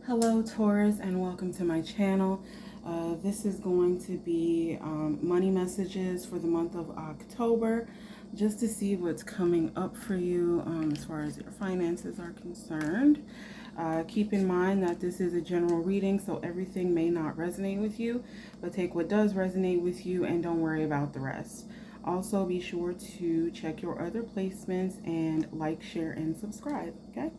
Hello Taurus, and welcome to my channel. This is going to be money messages for the month of October, just to see what's coming up for you as far as your finances are concerned. Keep in mind that this is a general reading, so everything may not resonate with you, but take what does resonate with you and don't worry about the rest. Also, be sure to check your other placements and like, share, and subscribe, okay?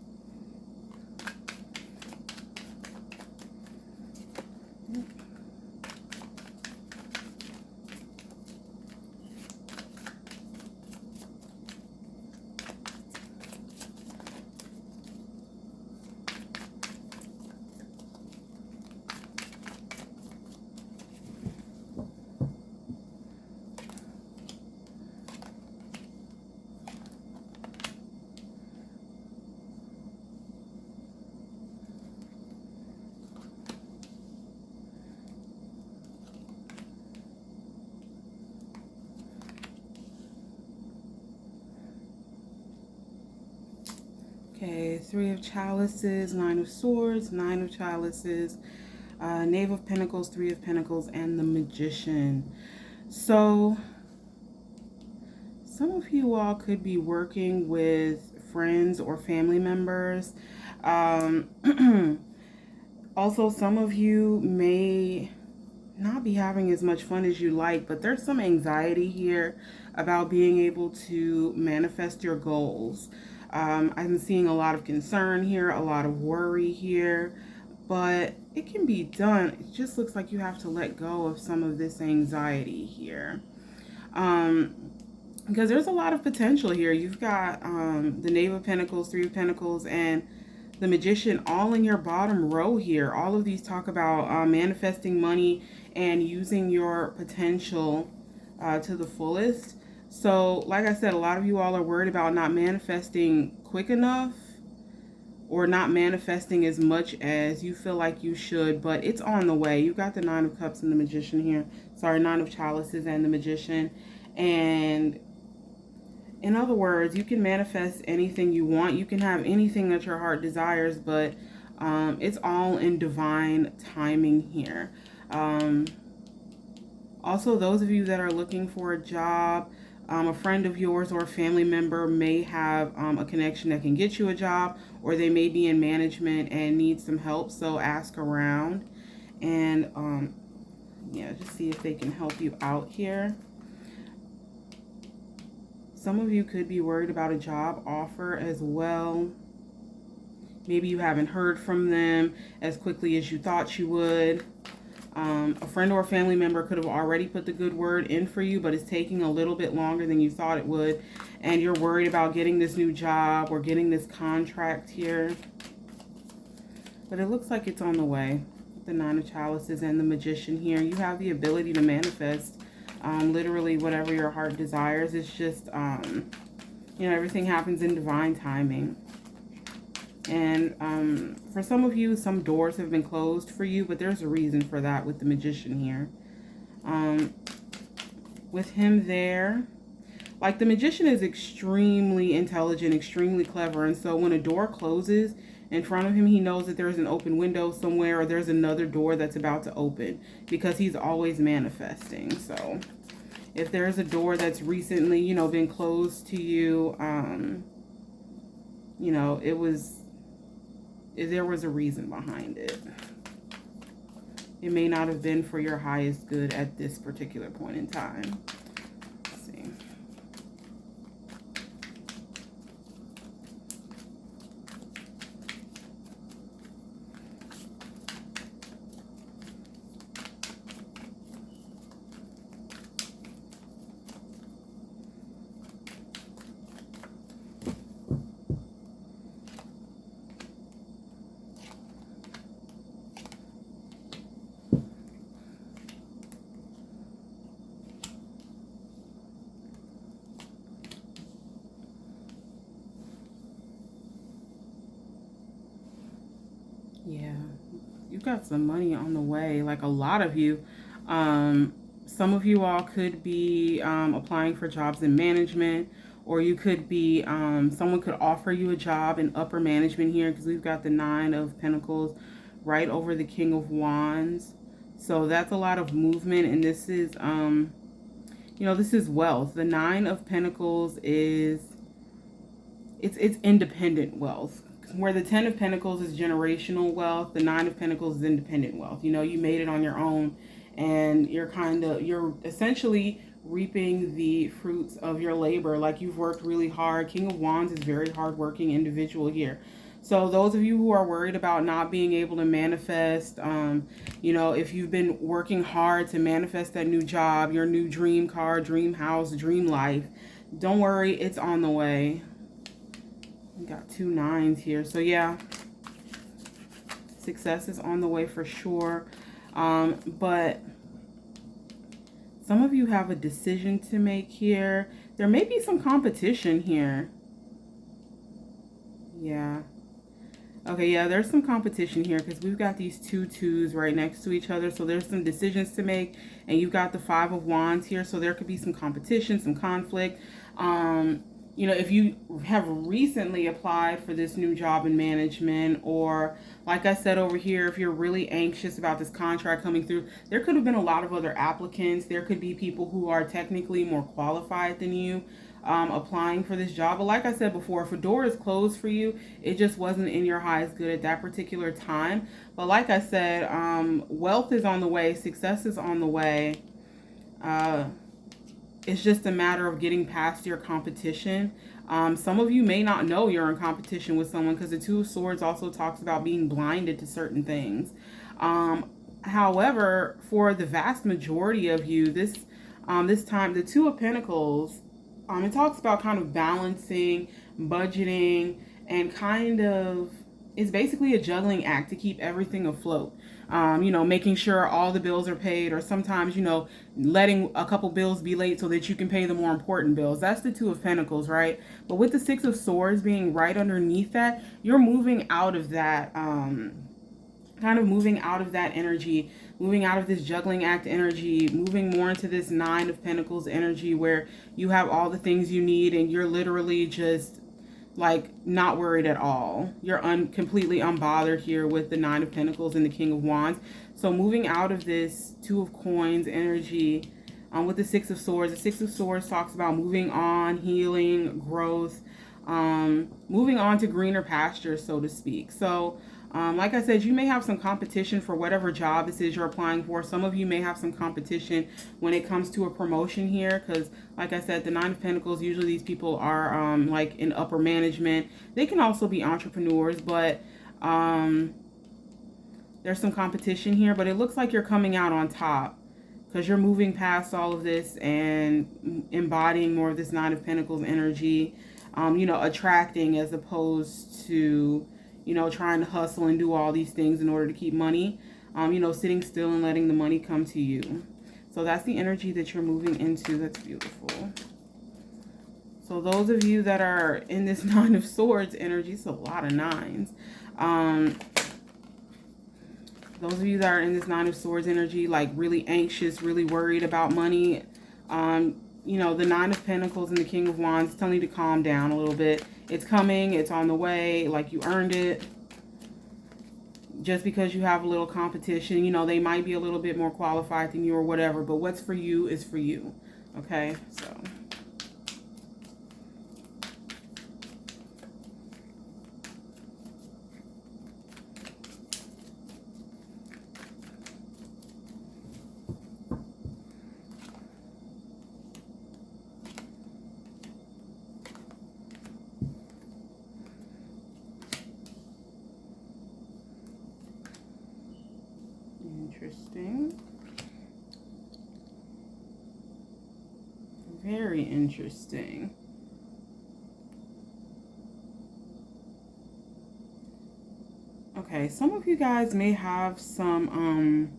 Okay, Three of Chalices, Nine of Swords, Nine of Chalices, Knave of Pentacles, Three of Pentacles, and the Magician. So, some of you all could be working with friends or family members. Also, some of you may not be having as much fun as you like, but there's some anxiety here about being able to manifest your goals. I'm seeing a lot of concern here, a lot of worry here, but it can be done. It just looks like you have to let go of some of this anxiety here. Because there's a lot of potential here. You've got the Knave of Pentacles, Three of Pentacles, and the Magician all in your bottom row here. All of these talk about manifesting money and using your potential to the fullest. So, like I said, a lot of you all are worried about not manifesting quick enough or not manifesting as much as you feel like you should, but it's on the way. You've got the Nine of Cups and the Magician here. Sorry, Nine of Chalices and the Magician. And in other words, you can manifest anything you want. You can have anything that your heart desires, but it's all in divine timing here. Also, those of you that are looking for a job, a friend of yours or a family member may have a connection that can get you a job, or they may be in management and need some help. So ask around and yeah, just see if they can help you out here. Some of you could be worried about a job offer as well. Maybe you haven't heard from them as quickly as you thought you would. A friend or a family member could have already put the good word in for you, but it's taking a little bit longer than you thought it would. And you're worried about getting this new job or getting this contract here. But it looks like it's on the way. The Nine of Chalices and the Magician here. You have the ability to manifest literally whatever your heart desires. It's just, you know, everything happens in divine timing. And for some of you, some doors have been closed for you, but there's a reason for that with the Magician here. With him there, like the Magician is extremely intelligent, extremely clever. And so when a door closes in front of him, he knows that there's an open window somewhere, or there's another door that's about to open, because he's always manifesting. So if there's a door that's recently, you know, been closed to you, you know, there was a reason behind it. It may not have been for your highest good at this particular point in time. Let's see. Yeah, you've got some money on the way, like a lot of you. Some of you all could be applying for jobs in management, or you could be, someone could offer you a job in upper management here, because we've got the Nine of Pentacles right over the King of Wands. So that's a lot of movement, and this is, this is wealth. The Nine of Pentacles is, it's independent wealth. Where the Ten of Pentacles is generational wealth, the Nine of Pentacles is independent wealth. You made it on your own, and you're essentially reaping the fruits of your labor. Like, you've worked really hard. King of Wands is very hardworking individual here. So those of you who are worried about not being able to manifest, if you've been working hard to manifest that new job, your new dream car, dream house, dream life, don't worry, it's on the way. We got 2 9s here. So yeah, success is on the way for sure. But some of you have a decision to make here. There may be some competition here. Yeah. Okay, yeah, there's some competition here because we've got these 2 2s right next to each other. So there's some decisions to make, and you've got the 5 of Wands here. So there could be some competition, some conflict. If you have recently applied for this new job in management, or like I said over here, if you're really anxious about this contract coming through, there could have been a lot of other applicants. There could be people who are technically more qualified than you applying for this job. But like I said before, if a door is closed for you, it just wasn't in your highest good at that particular time. But like I said, wealth is on the way. Success is on the way. It's just a matter of getting past your competition. Some of you may not know you're in competition with someone, because the 2 of Swords also talks about being blinded to certain things. However, for the vast majority of you, this time, the 2 of Pentacles, it talks about kind of balancing, budgeting, and it's basically a juggling act to keep everything afloat. Making sure all the bills are paid, or sometimes, letting a couple bills be late so that you can pay the more important bills. That's the 2 of Pentacles, right? But with the 6 of Swords being right underneath that, you're moving out of that, moving out of that energy, moving out of this juggling act energy, moving more into this 9 of Pentacles energy, where you have all the things you need and you're literally just like not worried at all. You're completely unbothered here with the 9 of Pentacles and the King of Wands. So moving out of this 2 of Coins energy with the 6 of Swords. The 6 of Swords talks about moving on, healing, growth, moving on to greener pastures, so to speak. So like I said, you may have some competition for whatever job this is you're applying for. Some of you may have some competition when it comes to a promotion here, because like I said, the 9 of Pentacles, usually these people are like in upper management. They can also be entrepreneurs, but there's some competition here. But it looks like you're coming out on top, because you're moving past all of this and embodying more of this 9 of Pentacles energy, attracting as opposed to trying to hustle and do all these things in order to keep money, sitting still and letting the money come to you. So that's the energy that you're moving into. That's beautiful. So those of you that are in this 9 of Swords energy, it's a lot of 9s. Those of you that are in this 9 of Swords energy, like really anxious, really worried about money, the 9 of Pentacles and the King of Wands telling you to calm down a little bit. It's coming. It's on the way. Like, you earned it. Just because you have a little competition, they might be a little bit more qualified than you or whatever. But what's for you is for you. Okay? So. Interesting. Very interesting. Okay, some of you guys may have some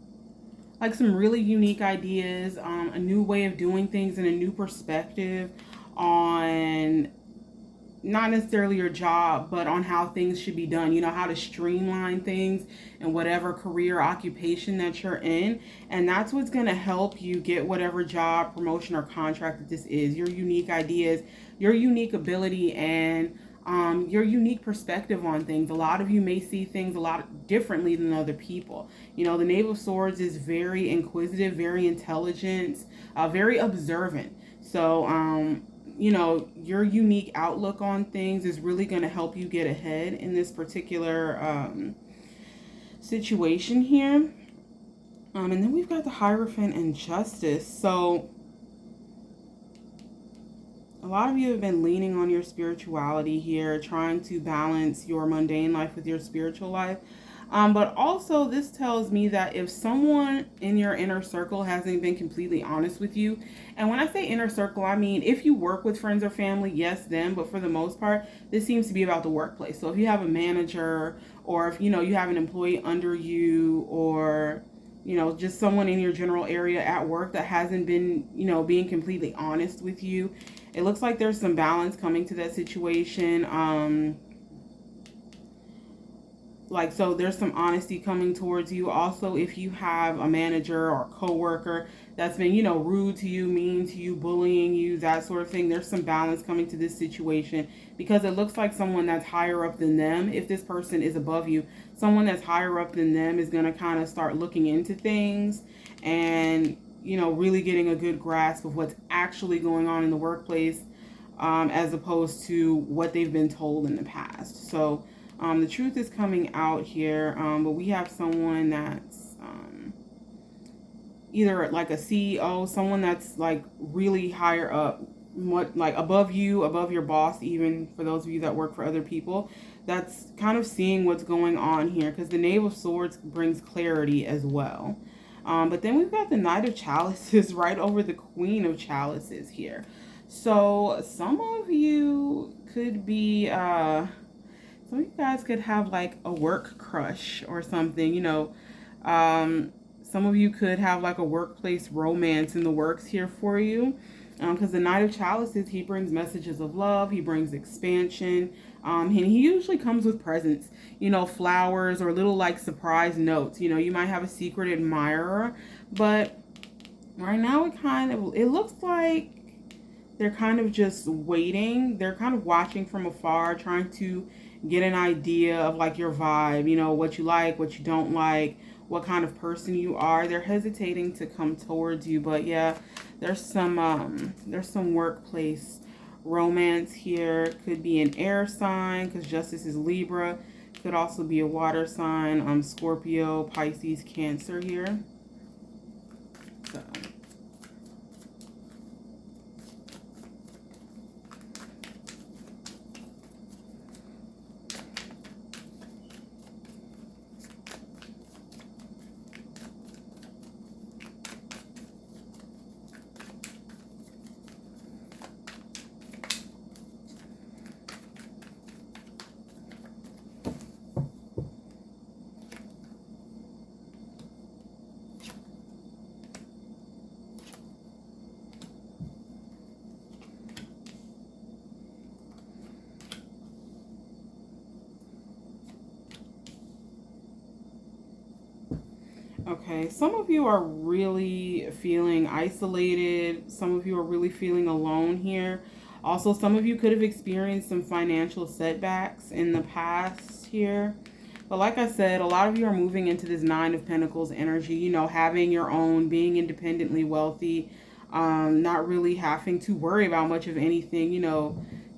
some really unique ideas, a new way of doing things and a new perspective on not necessarily your job, but on how things should be done, how to streamline things in whatever career occupation that you're in. And that's what's going to help you get whatever job, promotion, or contract that this is. Your unique ideas, your unique ability, and your unique perspective on things. A lot of you may see things a lot differently than other people. You know, the Knave of Swords is very inquisitive, very intelligent, very observant. So, you know, your unique outlook on things is really going to help you get ahead in this particular situation here. And then we've got the Hierophant and Justice. So, a lot of you have been leaning on your spirituality here, trying to balance your mundane life with your spiritual life. But also, this tells me that if someone in your inner circle hasn't been completely honest with you, and when I say inner circle, I mean if you work with friends or family, yes, them. But for the most part, this seems to be about the workplace. So if you have a manager, or if you have an employee under you, or just someone in your general area at work that hasn't been, being completely honest with you, it looks like there's some balance coming to that situation. So there's some honesty coming towards you. Also, if you have a manager or a coworker that's been, rude to you, mean to you, bullying you, that sort of thing, there's some balance coming to this situation, because it looks like someone that's higher up than them, if this person is above you, someone that's higher up than them is going to kind of start looking into things and, really getting a good grasp of what's actually going on in the workplace, as opposed to what they've been told in the past. So, the truth is coming out here, but we have someone that's either like a CEO, someone that's like really higher up, like above you, above your boss, even for those of you that work for other people, that's kind of seeing what's going on here, because the Knave of Swords brings clarity as well. But then we've got the Knight of Chalices right over the Queen of Chalices here. So some of you could be... some of you guys could have like a work crush or something, some of you could have like a workplace romance in the works here for you, because the Knight of Chalices, he brings messages of love, he brings expansion, and he usually comes with presents, flowers or little like surprise notes. You might have a secret admirer, but right now it looks like they're kind of just waiting. They're kind of watching from afar, trying to get an idea of like your vibe, what you like, what you don't like, what kind of person you are. They're hesitating to come towards you, but yeah, there's some workplace romance here. Could be an air sign, because Justice is Libra. Could also be a water sign, Scorpio, Pisces, Cancer here. So okay, some of you are really feeling isolated. Some of you are really feeling alone here. Also, some of you could have experienced some financial setbacks in the past here. But like I said, a lot of you are moving into this Nine of Pentacles energy, having your own, being independently wealthy, not really having to worry about much of anything,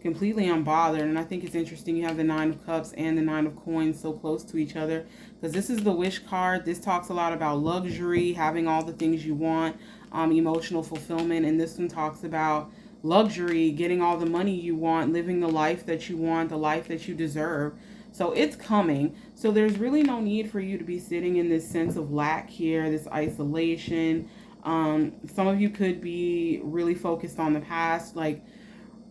completely unbothered. And I think it's interesting you have the Nine of Cups and the Nine of Coins so close to each other, because this is the wish card. This talks a lot about luxury, having all the things you want, emotional fulfillment. And this one talks about luxury, getting all the money you want, living the life that you want, the life that you deserve. So it's coming. So there's really no need for you to be sitting in this sense of lack here, this isolation. Some of you could be really focused on the past, like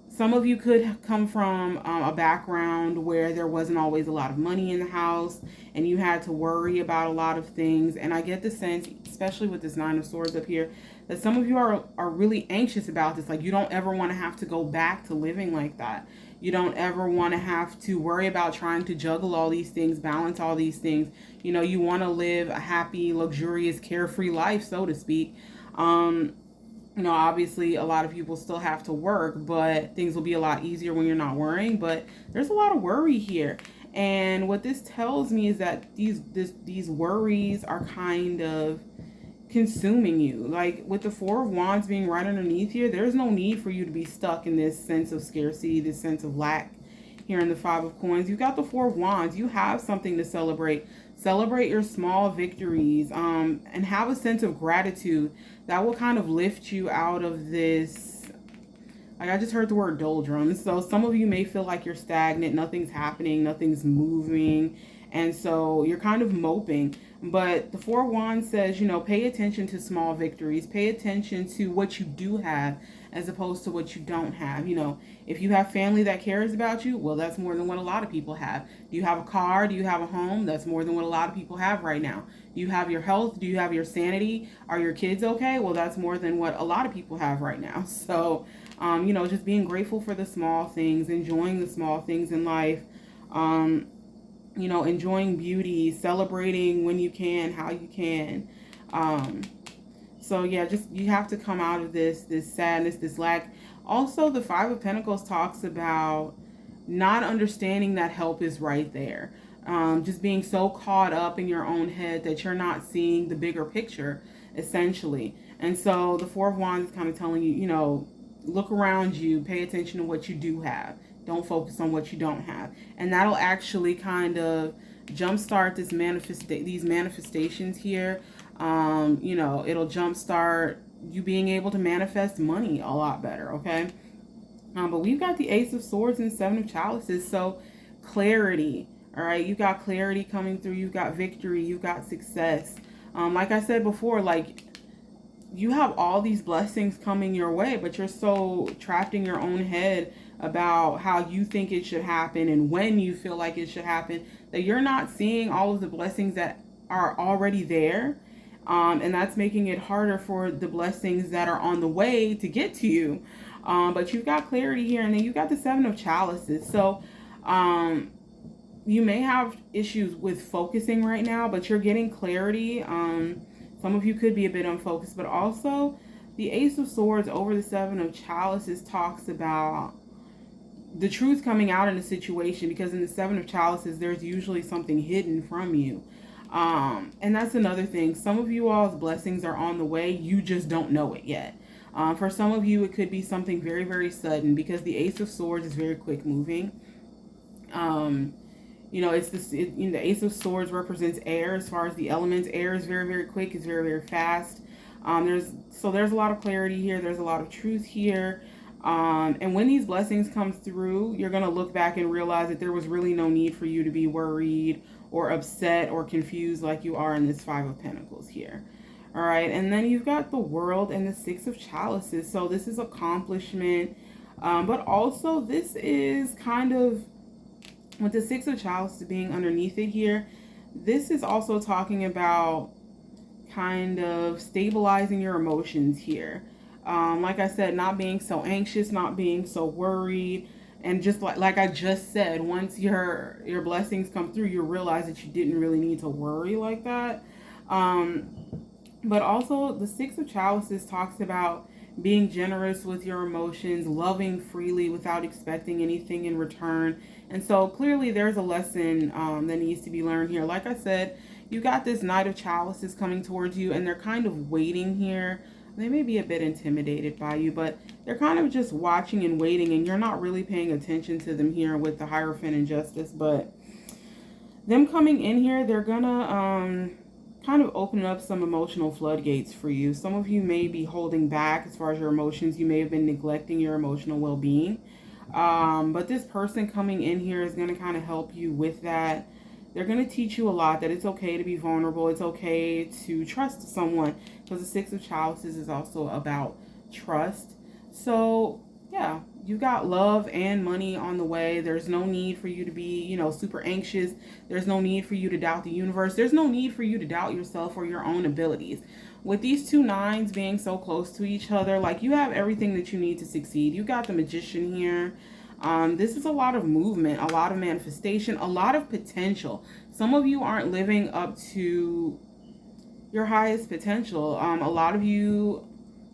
some of you could come from a background where there wasn't always a lot of money in the house and you had to worry about a lot of things. And I get the sense, especially with this Nine of Swords up here, that some of you are really anxious about this. Like you don't ever want to have to go back to living like that. You don't ever want to have to worry about trying to juggle all these things, balance all these things. You want to live a happy, luxurious, carefree life, so to speak. Obviously a lot of people still have to work, but things will be a lot easier when you're not worrying. But there's a lot of worry here. And what this tells me is that these worries are kind of consuming you. Like with the Four of Wands being right underneath here, there's no need for you to be stuck in this sense of scarcity, this sense of lack. Here in the Five of Coins, you got the Four of Wands. You have something to celebrate. Celebrate your small victories, and have a sense of gratitude that will kind of lift you out of this. Like, I just heard the word doldrums. So some of you may feel like you're stagnant, nothing's happening, nothing's moving, and so you're kind of moping. But the Four of Wands says, pay attention to small victories. Pay attention to what you do have as opposed to what you don't have. If you have family that cares about you, well, that's more than what a lot of people have. Do you have a car? Do you have a home? That's more than what a lot of people have right now. Do you have your health? Do you have your sanity? Are your kids okay? Well, that's more than what a lot of people have right now. So, just being grateful for the small things, enjoying the small things in life, enjoying beauty, celebrating when you can, how you can. So yeah, just you have to come out of this sadness, this lack. Also, the Five of Pentacles talks about not understanding that help is right there. Just being so caught up in your own head that you're not seeing the bigger picture, essentially. And so the Four of Wands is kind of telling you, look around you, pay attention to what you do have. Don't focus on what you don't have. And that'll actually kind of jumpstart these manifestations here. It'll jumpstart you being able to manifest money a lot better, okay? But we've got the Ace of Swords and Seven of Chalices, so clarity, all right? You got clarity coming through, you've got victory, you've got success. Like I said before, like, you have all these blessings coming your way, but you're so trapped in your own head about how you think it should happen and when you feel like it should happen that you're not seeing all of the blessings that are already there. And that's making it harder for the blessings that are on the way to get to you. But you've got clarity here, and then you've got the Seven of Chalices. So you may have issues with focusing right now, but you're getting clarity. Some of you could be a bit unfocused, but also the Ace of Swords over the Seven of Chalices talks about the truth coming out in a situation, because in the Seven of Chalices, there's usually something hidden from you. And that's another thing. Some of you all's blessings are on the way. You just don't know it yet. For some of you, it could be something very, very sudden, because the Ace of Swords is very quick moving. The Ace of Swords represents air. As far as the elements, air is very, very quick. It's very, very fast. There's a lot of clarity here. There's a lot of truth here. And when these blessings come through, you're going to look back and realize that there was really no need for you to be worried or upset or confused like you are in this Five of Pentacles here. All right. And then you've got the World and the Six of Chalices. So this is accomplishment. But also this is kind of, with the Six of Chalices being underneath it here, this is also talking about kind of stabilizing your emotions here. Like I said, not being so anxious, not being so worried. And just like I just said, once your blessings come through, you realize that you didn't really need to worry like that. But also the Six of Chalices talks about being generous with your emotions, loving freely without expecting anything in return. And so clearly there's a lesson that needs to be learned here. Like I said, you got this Knight of Chalices coming towards you, and they're kind of waiting here. They may be a bit intimidated by you, but they're kind of just watching and waiting, and you're not really paying attention to them here with the Hierophant and Justice. But them coming in here, they're gonna kind of open up some emotional floodgates for you. Some of you may be holding back as far as your emotions. You may have been neglecting your emotional well-being. But this person coming in here is going to kind of help you with that. They're going to teach you a lot, that it's okay to be vulnerable. It's okay to trust someone, because the Six of Chalices is also about trust. So yeah, you got love and money on the way. There's no need for you to be, super anxious. There's no need for you to doubt the universe. There's no need for you to doubt yourself or your own abilities. With these two nines being so close to each other, like, you have everything that you need to succeed. You got the Magician here. This is a lot of movement, a lot of manifestation, a lot of potential. Some of you aren't living up to your highest potential. A lot of you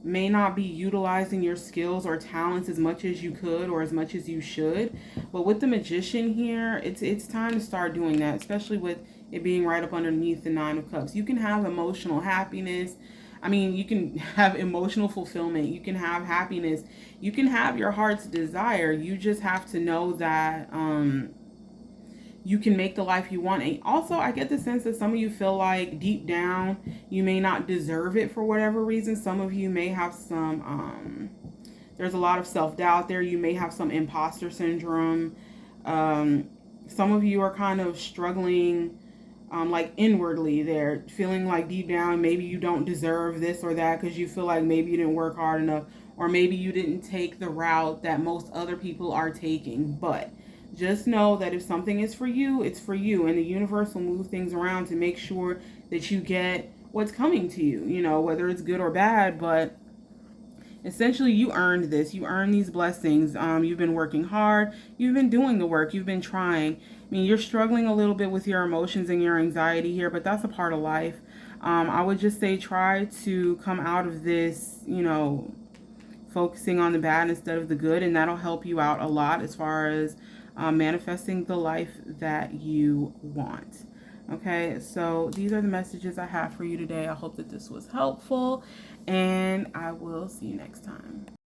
may not be utilizing your skills or talents as much as you could or as much as you should. But with the Magician here, it's time to start doing that, especially with it being right up underneath the Nine of Cups. You can have emotional happiness. I mean, you can have emotional fulfillment. You can have happiness. You can have your heart's desire. You just have to know that you can make the life you want. And also, I get the sense that some of you feel like deep down you may not deserve it for whatever reason. Some of you may have some there's a lot of self-doubt there. You may have some imposter syndrome. Some of you are kind of struggling like inwardly there, feeling like deep down maybe you don't deserve this or that because you feel like maybe you didn't work hard enough, or maybe you didn't take the route that most other people are taking. But just know that if something is for you, it's for you, and the universe will move things around to make sure that you get what's coming to you, you know, whether it's good or bad. But essentially, you earned this. You earned these blessings. You've been working hard. You've been doing the work. You've been trying. I mean, you're struggling a little bit with your emotions and your anxiety here, but that's a part of life. I would just say try to come out of this, you know, focusing on the bad instead of the good, and that'll help you out a lot as far as manifesting the life that you want. Okay, so these are the messages I have for you today. I hope that this was helpful, and I will see you next time.